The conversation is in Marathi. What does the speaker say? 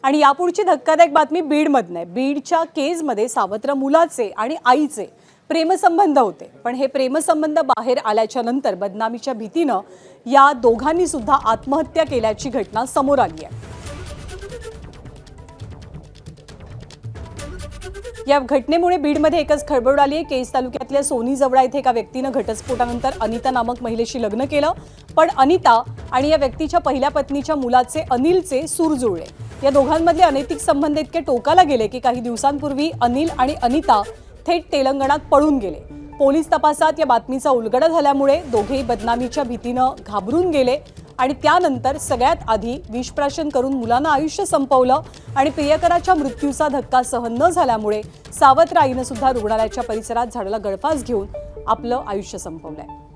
आणि यापुढची धक्कादायक बातमी बीडमधून आहे। बीडच्या केसमध्ये सावत्र मुलाचे आणि आईचे प्रेमसंबंध होते, पण हे प्रेमसंबंध बाहेर आल्याच्या नंतर बदनामीच्या भीतीनं या दोघांनी सुद्धा आत्महत्या केल्याची घटना समोर आली आहे। या घटनेमुळे बीडमध्ये एकच खळबळ उडाली आहे। केज तालुक्यातल्या सोनी जवळा येथे एका व्यक्तीने घटस्फोटानंतर अनिता नामक महिलेशी लग्न केलं, पण अनिता आणि या व्यक्तीच्या पहिल्या पत्नीच्या मुलाचे अनिलचे सूर जुळले। या दोघांमधले अनैतिक संबंध इतके टोकाला गेले की काही दिवसांपूर्वी अनिल आणि अनिता थेट तेलंगणात पळून गेले। पोलीस तपासात या बातमीचा उलगडा झाल्यामुळे दोघेही बदनामीच्या भीतीनं घाबरून गेले आणि त्यानंतर सगळ्यात आधी विषप्राशन करून मुलांना आयुष्य संपवलं आणि प्रियकराच्या मृत्यूचा धक्का सहन न झाल्यामुळे सावत्र आईनं सुद्धा रुग्णालयाच्या परिसरात झाडाला गळफास घेऊन आपलं आयुष्य संपवलंय।